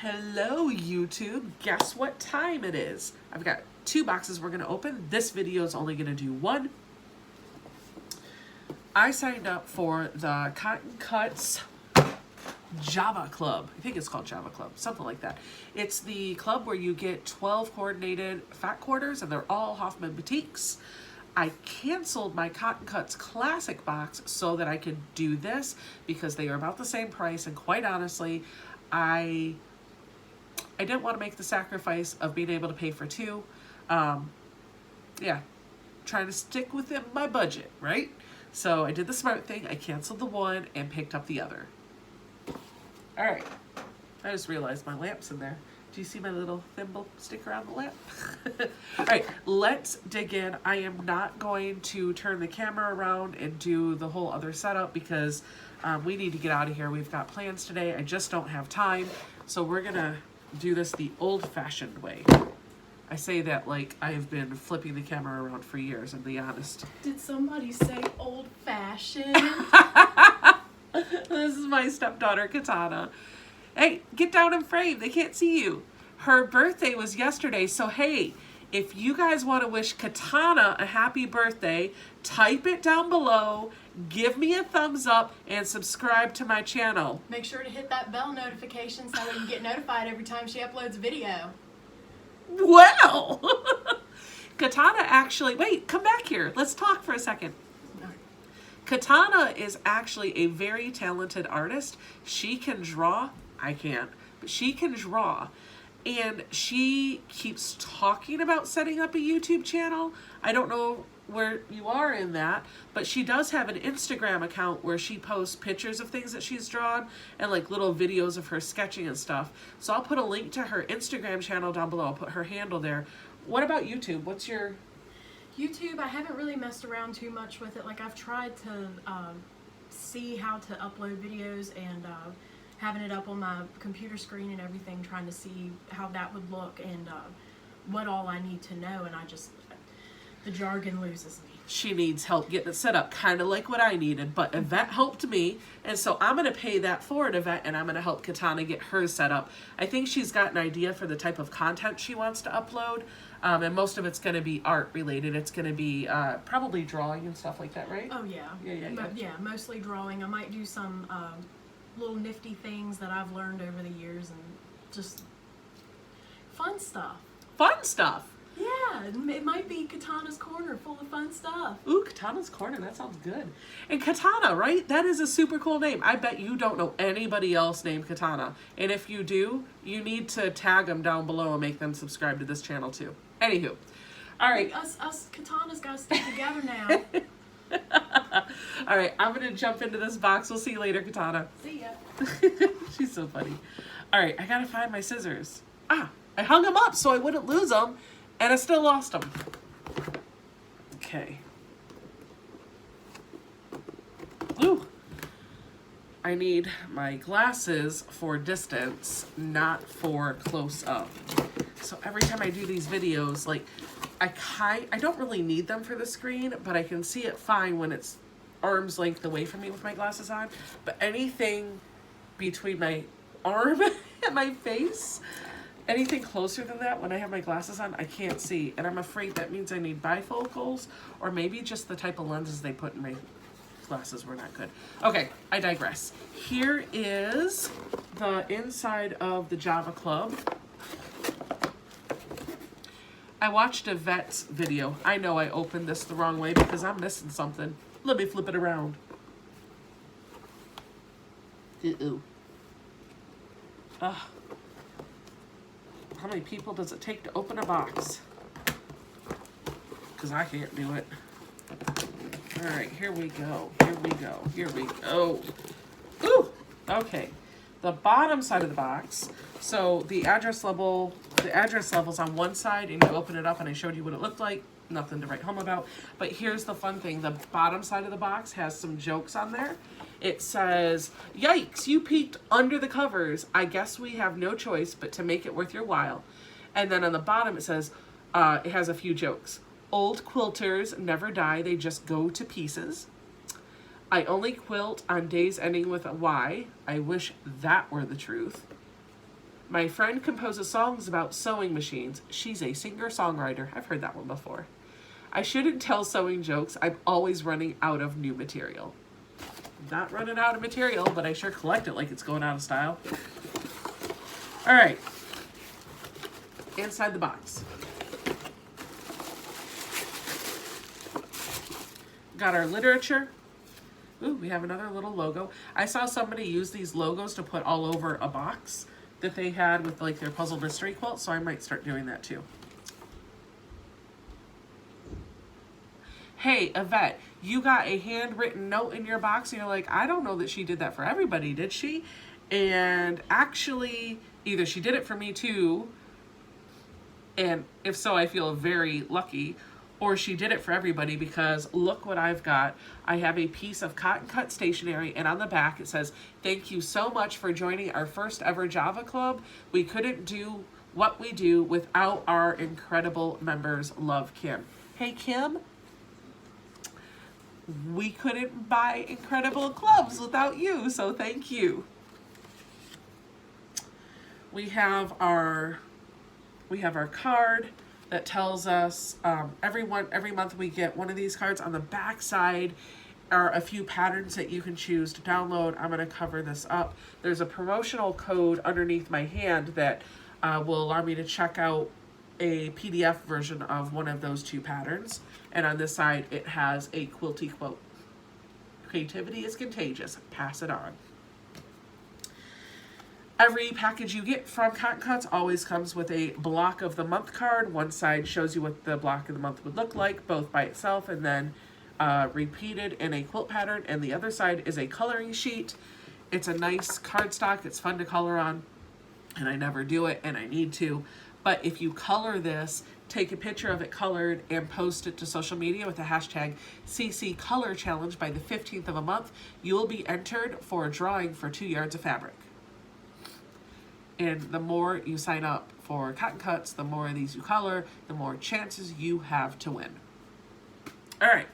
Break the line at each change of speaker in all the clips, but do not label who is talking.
Hello YouTube, guess what time it is? I've got 2 boxes we're going to open. This video is only going to do 1. I signed up for the Cotton Cuts Java Club. I think it's called Java Club, something like that. It's the club where you get 12 coordinated fat quarters and they're all Hoffman boutiques. I canceled my Cotton Cuts Classic box so that I could do this because they are about the same price, and quite honestly, I didn't want to make the sacrifice of being able to pay for 2. Yeah, trying to stick within my budget, right? So I did the smart thing. I canceled the one and picked up the other. All right, I just realized my lamp's in there. Do you see my little thimble sticker on the lamp? All right, let's dig in. I am not going to turn the camera around and do the whole other setup because we need to get out of here. We've got plans today. I just don't have time. So we're gonna do this the old-fashioned way. I say that like I've been flipping the camera around for years, and be honest.
Did somebody say old-fashioned?
This is my stepdaughter, Katana. Hey, get down in frame. They can't see you. Her birthday was yesterday, so hey, if you guys want to wish Katana a happy birthday, type it down below, give me a thumbs up, and subscribe to my channel.
Make sure to hit that bell notification so that you get notified every time she uploads a video.
Well, Katana actually, wait, come back here. Let's talk for a second. Katana is actually a very talented artist. She can draw. I can't, but she can draw. And she keeps talking about setting up a YouTube channel. I don't know where you are in that, but she does have an Instagram account where she posts pictures of things that she's drawn and like little videos of her sketching and stuff. So I'll put a link to her Instagram channel down below. I'll put her handle there. What about YouTube? What's your...
YouTube, I haven't really messed around too much with it. Like, I've tried to see how to upload videos and having it up on my computer screen and everything, trying to see how that would look and what all I need to know, and the jargon loses me.
She needs help getting it set up, kind of like what I needed, but Yvette helped me, and so I'm going to pay that forward, Yvette, and I'm going to help Katana get hers set up. I think she's got an idea for the type of content she wants to upload, and most of it's going to be art related. It's going to be probably drawing and stuff like that, right?
Oh, yeah. Yeah, mostly drawing. I might do some little nifty things that I've learned over the years and just fun stuff.
Fun stuff?
Yeah, it might be Katana's Corner full of fun stuff.
Ooh, Katana's Corner, that sounds good. And Katana, right? That is a super cool name. I bet you don't know anybody else named Katana. And if you do, you need to tag them down below and make them subscribe to this channel too. Anywho, all right.
Us Katana's got to stick together now.
All right, I'm going to jump into this box. We'll see you later, Katana.
See ya.
She's so funny. All right, I got to find my scissors. I hung them up so I wouldn't lose them. And I still lost them. Okay. Ooh. I need my glasses for distance, not for close up. So every time I do these videos, like, I don't really need them for the screen, but I can see it fine when it's arm's length away from me with my glasses on. But anything between my arm and my face, anything closer than that, when I have my glasses on, I can't see. And I'm afraid that means I need bifocals, or maybe just the type of lenses they put in my glasses were not good. Okay, I digress. Here is the inside of the Java Club. I watched Yvette's video. I know I opened this the wrong way because I'm missing something. Let me flip it around. Uh-oh. Ugh. How many people does it take to open a box? Because I can't do it. All right, here we go. Here we go. Here we go. Ooh, okay. The bottom side of the box. So the address level's on one side, and you open it up, and I showed you what it looked like. Nothing to write home about. But here's the fun thing. The bottom side of the box has some jokes on there. It says, "Yikes, you peeked under the covers. I guess we have no choice but to make it worth your while." And then on the bottom it says, it has a few jokes. "Old quilters never die, they just go to pieces. I only quilt on days ending with a Y. I wish that were the truth. My friend composes songs about sewing machines. She's a singer-songwriter. I've heard that one before. I shouldn't tell sewing jokes. I'm always running out of new material. Not running out of material, but I sure collect it like it's going out of style. All right. Inside the box. Got our literature. Ooh, we have another little logo. I saw somebody use these logos to put all over a box that they had with like their puzzle mystery quilt, so I might start doing that too. Hey, Yvette, you got a handwritten note in your box and you're like, I don't know that she did that for everybody, did she? And actually, either she did it for me too, and if so, I feel very lucky, or she did it for everybody, because look what I've got. I have a piece of cotton cut stationery, and on the back it says, thank you so much for joining our first ever Java Club. We couldn't do what we do without our incredible members. Love, Kim. Hey, Kim. We couldn't buy incredible clubs without you, so thank you. We have our card that tells us every month we get one of these cards. On the back side are a few patterns that you can choose to download. I'm going to cover this up. There's a promotional code underneath my hand that will allow me to check out a PDF version of one of those two patterns. And on this side, it has a quilty quote. Creativity is contagious. Pass it on. Every package you get from Cotton Cuts always comes with a block of the month card. One side shows you what the block of the month would look like, both by itself and then repeated in a quilt pattern. And the other side is a coloring sheet. It's a nice cardstock. It's fun to color on. And I never do it, and I need to. But if you color this, take a picture of it colored and post it to social media with the hashtag CC Color Challenge by the 15th of a month, you will be entered for a drawing for 2 yards of fabric. And the more you sign up for Cotton Cuts, the more of these you color, the more chances you have to win. All right.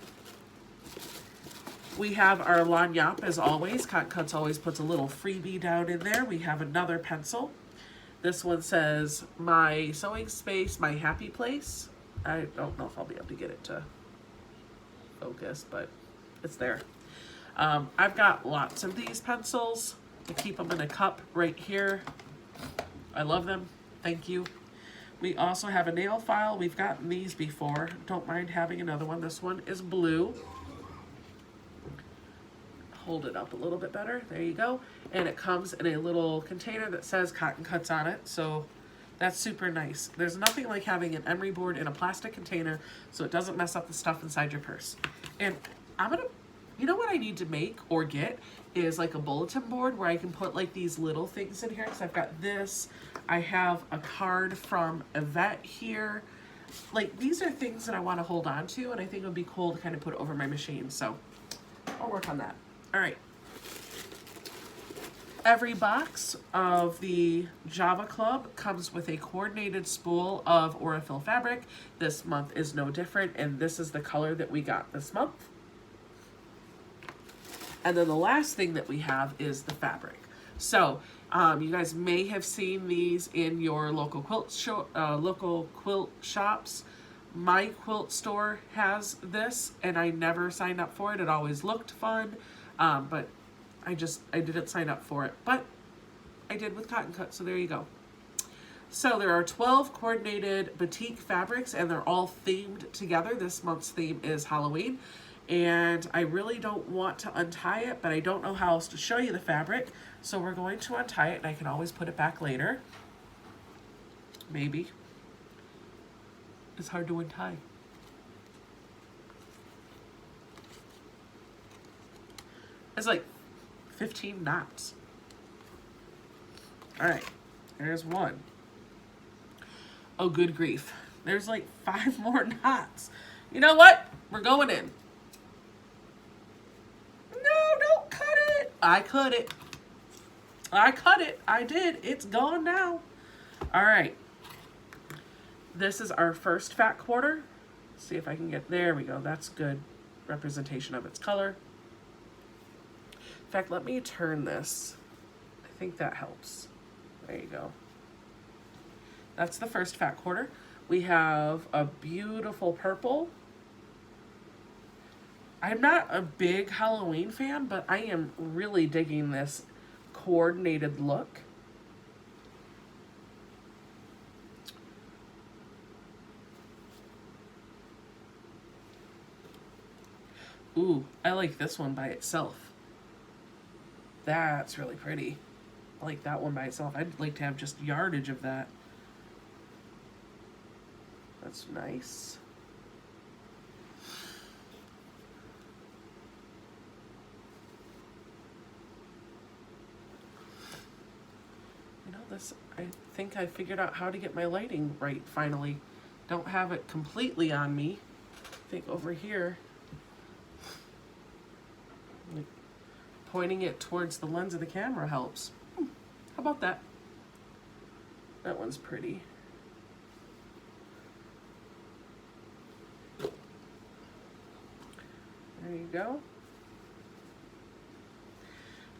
We have our lanyap as always. Cotton Cuts always puts a little freebie down in there. We have another pencil. This one says, my sewing space, my happy place. I don't know if I'll be able to get it to focus, but it's there. I've got lots of these pencils. I keep them in a cup right here. I love them. Thank you. We also have a nail file. We've gotten these before. Don't mind having another one. This one is blue. Hold it up a little bit better. There you go. And it comes in a little container that says Cotton Cuts on it. So that's super nice. There's nothing like having an emery board in a plastic container so it doesn't mess up the stuff inside your purse. And you know what I need to make or get is like a bulletin board where I can put like these little things in here. Because I've got this. I have a card from Yvette here. Like, these are things that I want to hold on to, and I think it would be cool to kind of put over my machine. So I'll work on that. All right. Every box of the Java Club comes with a coordinated spool of Aurifil fabric. This month is no different, and this is the color that we got this month. And then the last thing that we have is the fabric. So you guys may have seen these in your local quilt shops. My quilt store has this, and I never signed up for it. It always looked fun. But I didn't sign up for it, but I did with Cotton Cut, so there you go. So there are 12 coordinated batik fabrics, and they're all themed together. This month's theme is Halloween, and I really don't want to untie it, but I don't know how else to show you the fabric, so we're going to untie it, and I can always put it back later. Maybe. It's hard to untie. It's like 15 knots. All right, there's one. Oh, good grief. There's like 5 more knots. You know what? We're going in. No, don't cut it. I cut it. I cut it. I did. It's gone now. All right. This is our first fat quarter. See if I can get, there we go. That's good representation of its color. In fact, let me turn this. I think that helps. There you go. That's the first fat quarter. We have a beautiful purple. I'm not a big Halloween fan, but I am really digging this coordinated look. Ooh, I like this one by itself. That's really pretty. I like that one by itself. I'd like to have just yardage of that. That's nice. You know, this, I think I figured out how to get my lighting right finally. Don't have it completely on me. I think over here, like, pointing it towards the lens of the camera helps. How about that? That one's pretty. There you go.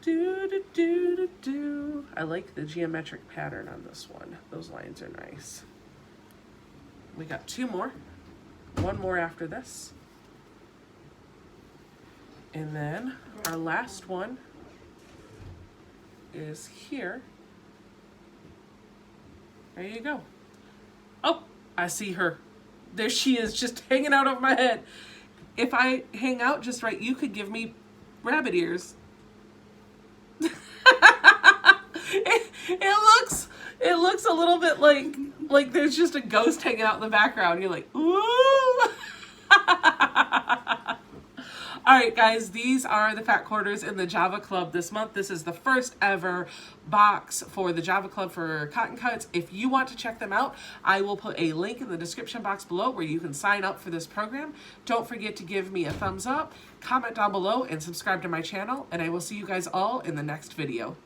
Do, do, do, do, do. I like the geometric pattern on this one. Those lines are nice. We got two more. One more after this. And then our last one is here. There you go. Oh, I see her. There she is, just hanging out over my head. If I hang out just right, you could give me rabbit ears. It looks a little bit like there's just a ghost hanging out in the background. You're like, ooh. All right, guys, these are the fat quarters in the Java Club this month. This is the first ever box for the Java Club for cotton cuts. If you want to check them out, I will put a link in the description box below where you can sign up for this program. Don't forget to give me a thumbs up, comment down below, and subscribe to my channel. And I will see you guys all in the next video.